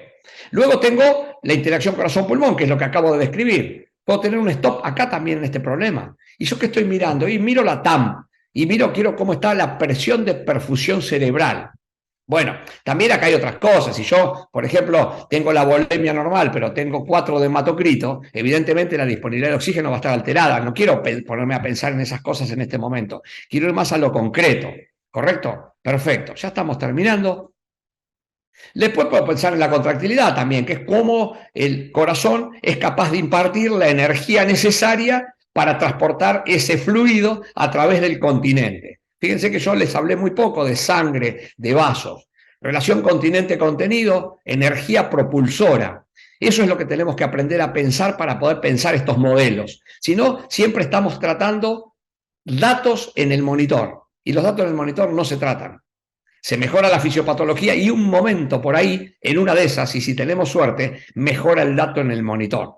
Luego tengo la interacción corazón-pulmón, que es lo que acabo de describir. Puedo tener un stop acá también en este problema. ¿Y yo qué estoy mirando? Y miro la TAM, y quiero cómo está la presión de perfusión cerebral. Bueno, también acá hay otras cosas. Si yo, por ejemplo, tengo la volemia normal, pero tengo 4 de hematocrito, evidentemente la disponibilidad de oxígeno va a estar alterada. No quiero ponerme a pensar en esas cosas en este momento. Quiero ir más a lo concreto. ¿Correcto? Perfecto. Ya estamos terminando. Después puedo pensar en la contractilidad también, que es cómo el corazón es capaz de impartir la energía necesaria para transportar ese fluido a través del continente. Fíjense que yo les hablé muy poco de sangre, de vasos. Relación continente-contenido, energía propulsora. Eso es lo que tenemos que aprender a pensar para poder pensar estos modelos. Si no, siempre estamos tratando datos en el monitor. Y los datos en el monitor no se tratan. Se mejora la fisiopatología y un momento por ahí, en una de esas, y si tenemos suerte, mejora el dato en el monitor.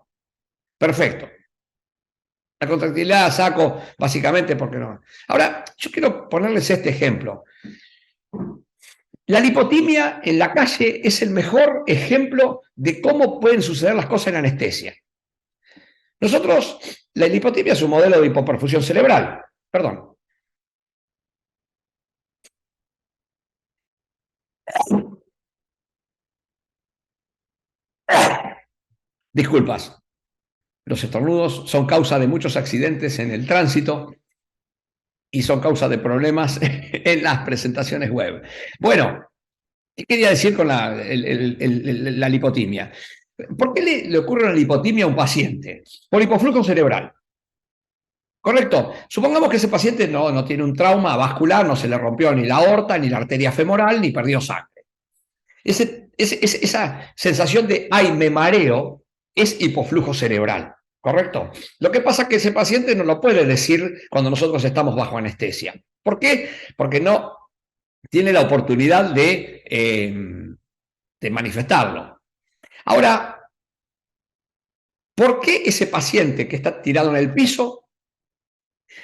Perfecto. La contractilidad saco básicamente porque no. Ahora, yo quiero ponerles este ejemplo. La lipotimia en la calle es el mejor ejemplo de cómo pueden suceder las cosas en anestesia. Nosotros, la lipotimia es un modelo de hipoperfusión cerebral. Perdón. Disculpas. Los estornudos son causa de muchos accidentes en el tránsito y son causa de problemas en las presentaciones web. Bueno, ¿qué quería decir con la lipotimia? ¿Por qué le ocurre una lipotimia a un paciente? Por hipoflujo cerebral. ¿Correcto? Supongamos que ese paciente no tiene un trauma vascular, no se le rompió ni la aorta, ni la arteria femoral, ni perdió sangre. Esa sensación de, ay, me mareo, es hipoflujo cerebral. ¿Correcto? Lo que pasa es que ese paciente no lo puede decir cuando nosotros estamos bajo anestesia. ¿Por qué? Porque no tiene la oportunidad de manifestarlo. Ahora, ¿por qué ese paciente que está tirado en el piso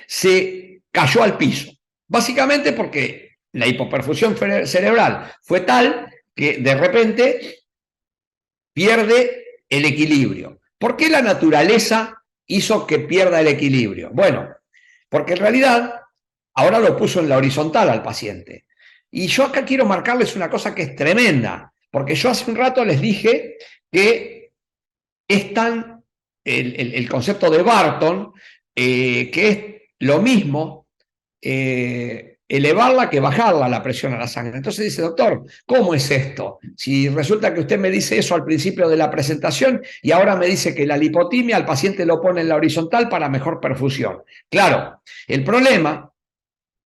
se cayó al piso? Básicamente porque la hipoperfusión cerebral fue tal que de repente pierde el equilibrio. ¿Por qué la naturaleza hizo que pierda el equilibrio? Bueno, porque en realidad ahora lo puso en la horizontal al paciente. Y yo acá quiero marcarles una cosa que es tremenda, porque yo hace un rato les dije que es tan el concepto de Barton, que es lo mismo elevarla que bajarla la presión a la sangre. Entonces dice, doctor, ¿cómo es esto? Si resulta que usted me dice eso al principio de la presentación y ahora me dice que la lipotimia al paciente lo pone en la horizontal para mejor perfusión. Claro, el problema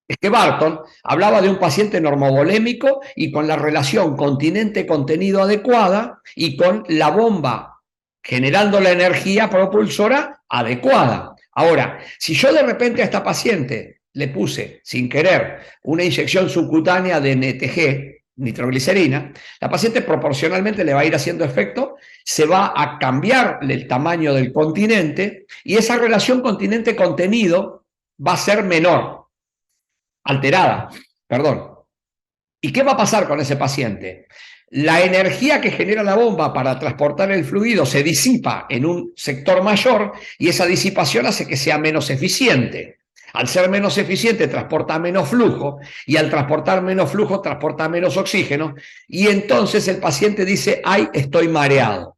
es que Barton hablaba de un paciente normovolémico y con la relación continente-contenido adecuada y con la bomba generando la energía propulsora adecuada. Ahora, si yo de repente a esta paciente le puse, sin querer, una inyección subcutánea de NTG, nitroglicerina, la paciente proporcionalmente le va a ir haciendo efecto, se va a cambiar el tamaño del continente y esa relación continente-contenido va a ser menor. Alterada, perdón. ¿Y qué va a pasar con ese paciente? La energía que genera la bomba para transportar el fluido se disipa en un sector mayor y esa disipación hace que sea menos eficiente. Al ser menos eficiente transporta menos flujo y al transportar menos flujo transporta menos oxígeno y entonces el paciente dice, ay, estoy mareado.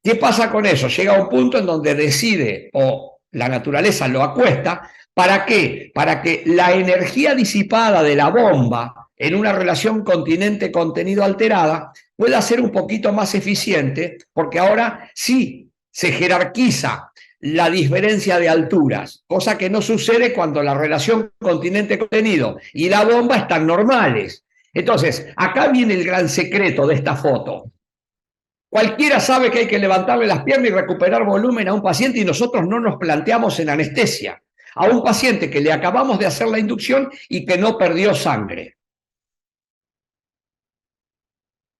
¿Qué pasa con eso? Llega a un punto en donde decide o la naturaleza lo acuesta. ¿Para qué? Para que la energía disipada de la bomba en una relación continente-contenido alterada pueda ser un poquito más eficiente, porque ahora sí se jerarquiza la diferencia de alturas, cosa que no sucede cuando la relación continente-contenido y la bomba están normales. Entonces, acá viene el gran secreto de esta foto. Cualquiera sabe que hay que levantarle las piernas y recuperar volumen a un paciente y nosotros no nos planteamos en anestesia. A un paciente que le acabamos de hacer la inducción y que no perdió sangre.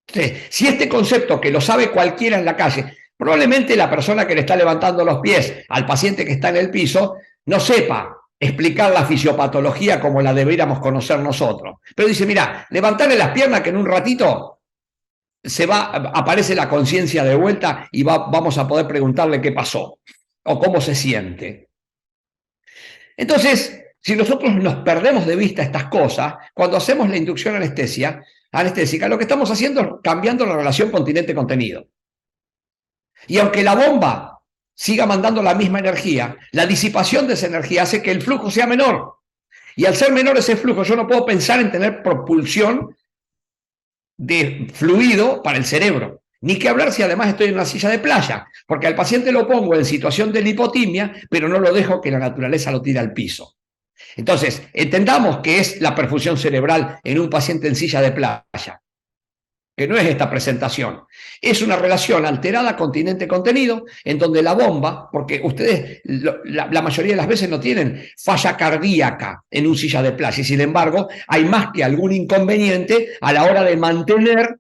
Entonces, si este concepto que lo sabe cualquiera en la calle, probablemente la persona que le está levantando los pies al paciente que está en el piso no sepa explicar la fisiopatología como la deberíamos conocer nosotros. Pero dice, mira, levantarle las piernas que en un ratito aparece la conciencia de vuelta y vamos a poder preguntarle qué pasó o cómo se siente. Entonces, si nosotros nos perdemos de vista estas cosas, cuando hacemos la inducción anestesia, anestésica, lo que estamos haciendo es cambiando la relación continente-contenido. Y aunque la bomba siga mandando la misma energía, la disipación de esa energía hace que el flujo sea menor. Y al ser menor ese flujo, yo no puedo pensar en tener propulsión de fluido para el cerebro. Ni que hablar si además estoy en una silla de playa, porque al paciente lo pongo en situación de lipotimia, pero no lo dejo que la naturaleza lo tire al piso. Entonces, entendamos que es la perfusión cerebral en un paciente en silla de playa, que no es esta presentación. Es una relación alterada continente-contenido, en donde la bomba, porque ustedes la mayoría de las veces no tienen falla cardíaca en un silla de playa, y sin embargo hay más que algún inconveniente a la hora de mantener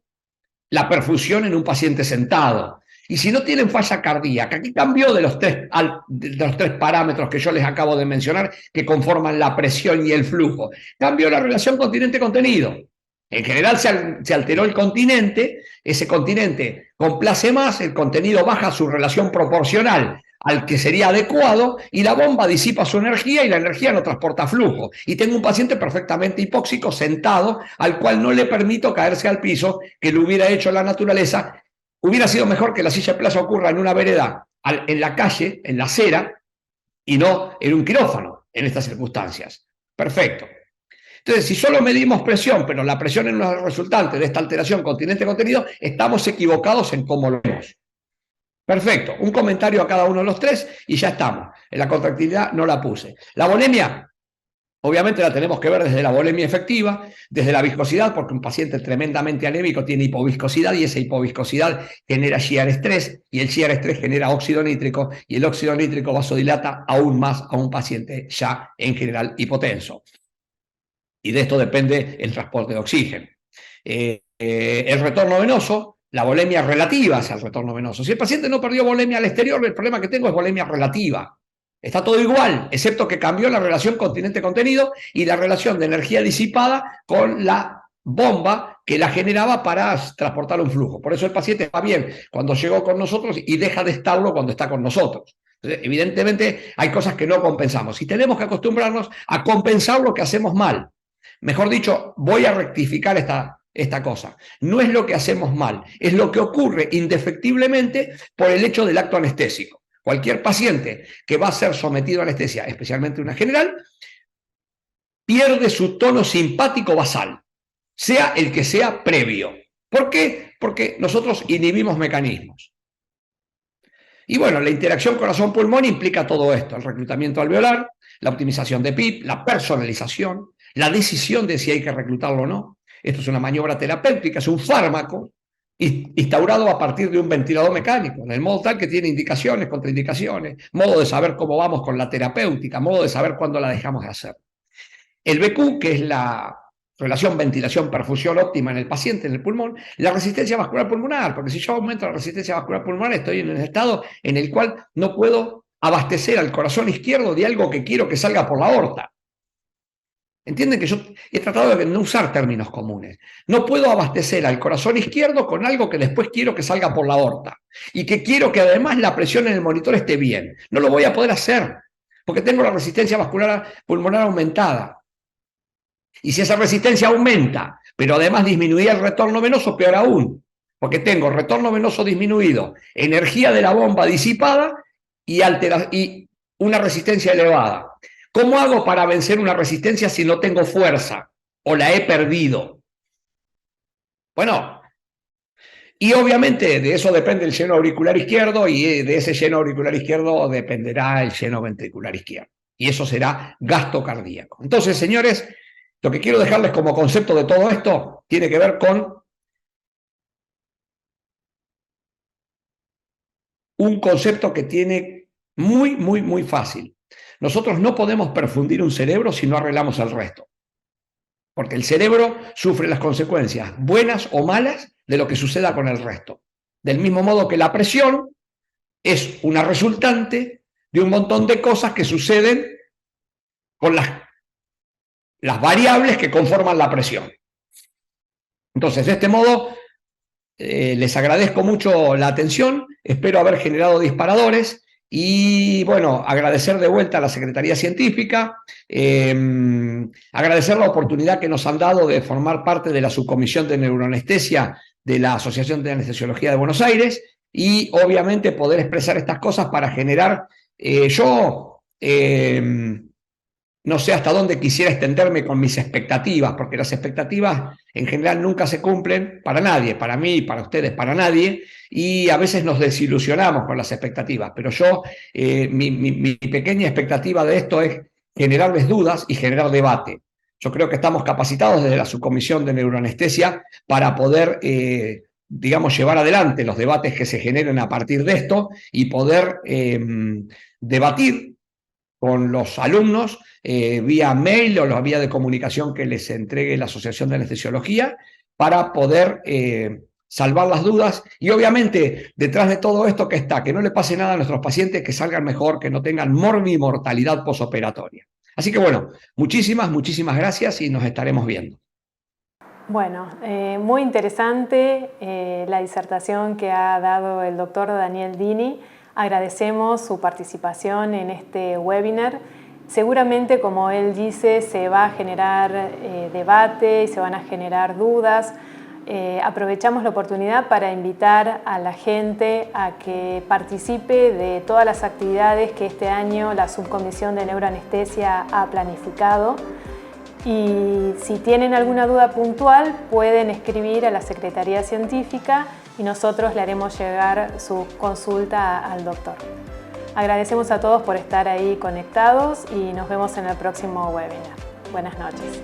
la perfusión en un paciente sentado. Y si no tienen falla cardíaca, ¿qué cambió de los tres parámetros que yo les acabo de mencionar que conforman la presión y el flujo? Cambió la relación continente-contenido. En general se alteró el continente, ese continente complace más, el contenido baja su relación proporcional al que sería adecuado y la bomba disipa su energía y la energía no transporta flujo. Y tengo un paciente perfectamente hipóxico sentado al cual no le permito caerse al piso, que lo hubiera hecho la naturaleza. Hubiera sido mejor que la silla de playa ocurra en una vereda, en la calle, en la acera, y no en un quirófano en estas circunstancias. Perfecto. Entonces, si solo medimos presión, pero la presión es una resultante de esta alteración continente-contenido, estamos equivocados en cómo lo vemos. Perfecto, un comentario a cada uno de los tres y ya estamos. En la contractilidad no la puse. La volemia, obviamente la tenemos que ver desde la volemia efectiva, desde la viscosidad, porque un paciente tremendamente anémico tiene hipoviscosidad y esa hipoviscosidad genera shear estrés y el shear estrés genera óxido nítrico y el óxido nítrico vasodilata aún más a un paciente ya en general hipotenso. Y de esto depende el transporte de oxígeno. El retorno venoso, la volemia relativa hacia el retorno venoso. Si el paciente no perdió volemia al exterior, el problema que tengo es volemia relativa. Está todo igual, excepto que cambió la relación continente-contenido y la relación de energía disipada con la bomba que la generaba para transportar un flujo. Por eso el paciente va bien cuando llegó con nosotros y deja de estarlo cuando está con nosotros. Entonces, evidentemente hay cosas que no compensamos y tenemos que acostumbrarnos a compensar lo que hacemos mal. Mejor dicho, voy a rectificar esta cosa. No es lo que hacemos mal, es lo que ocurre indefectiblemente por el hecho del acto anestésico. Cualquier paciente que va a ser sometido a anestesia, especialmente una general, pierde su tono simpático basal, sea el que sea previo. ¿Por qué? Porque nosotros inhibimos mecanismos. Y bueno, la interacción corazón-pulmón implica todo esto, el reclutamiento alveolar, la optimización de PIP, la personalización, la decisión de si hay que reclutarlo o no. Esto es una maniobra terapéutica, es un fármaco instaurado a partir de un ventilador mecánico, en el modo tal que tiene indicaciones, contraindicaciones, modo de saber cómo vamos con la terapéutica, modo de saber cuándo la dejamos de hacer. El BQ, que es la relación ventilación-perfusión óptima en el paciente, en el pulmón, la resistencia vascular pulmonar, porque si yo aumento la resistencia vascular pulmonar estoy en un estado en el cual no puedo abastecer al corazón izquierdo de algo que quiero que salga por la aorta. Entienden que yo he tratado de no usar términos comunes. No puedo abastecer al corazón izquierdo con algo que después quiero que salga por la aorta y que quiero que además la presión en el monitor esté bien. No lo voy a poder hacer porque tengo la resistencia vascular pulmonar aumentada. Y si esa resistencia aumenta, pero además disminuía el retorno venoso, peor aún, porque tengo retorno venoso disminuido, energía de la bomba disipada y una resistencia elevada. ¿Cómo hago para vencer una resistencia si no tengo fuerza o la he perdido? Bueno, y obviamente de eso depende el lleno auricular izquierdo y de ese lleno auricular izquierdo dependerá el lleno ventricular izquierdo. Y eso será gasto cardíaco. Entonces, señores, lo que quiero dejarles como concepto de todo esto tiene que ver con un concepto que tiene muy fácil. Nosotros no podemos perfundir un cerebro si no arreglamos el resto. Porque el cerebro sufre las consecuencias, buenas o malas, de lo que suceda con el resto. Del mismo modo que la presión es una resultante de un montón de cosas que suceden con las variables que conforman la presión. Entonces, de este modo, les agradezco mucho la atención, espero haber generado disparadores Y bueno, agradecer de vuelta a la Secretaría Científica, agradecer la oportunidad que nos han dado de formar parte de la subcomisión de neuroanestesia de la Asociación de Anestesiología de Buenos Aires y obviamente poder expresar estas cosas para generar, no sé hasta dónde quisiera extenderme con mis expectativas, porque las expectativas en general nunca se cumplen para nadie, para mí, para ustedes, para nadie, y a veces nos desilusionamos con las expectativas, pero mi pequeña expectativa de esto es generarles dudas y generar debate. Yo creo que estamos capacitados desde la subcomisión de neuroanestesia para poder, digamos, llevar adelante los debates que se generen a partir de esto y poder debatir con los alumnos vía mail o la vía de comunicación que les entregue la Asociación de Anestesiología para poder salvar las dudas y obviamente detrás de todo esto que está, que no le pase nada a nuestros pacientes, que salgan mejor, que no tengan morbimortalidad posoperatoria. Así que bueno, muchísimas gracias y nos estaremos viendo. Bueno, muy interesante la disertación que ha dado el doctor Daniel Dini. Agradecemos su participación en este webinar. Seguramente, como él dice, se va a generar debate y se van a generar dudas. Aprovechamos la oportunidad para invitar a la gente a que participe de todas las actividades que este año la Subcomisión de Neuroanestesia ha planificado. Y si tienen alguna duda puntual, pueden escribir a la Secretaría Científica y nosotros le haremos llegar su consulta al doctor. Agradecemos a todos por estar ahí conectados y nos vemos en el próximo webinar. Buenas noches.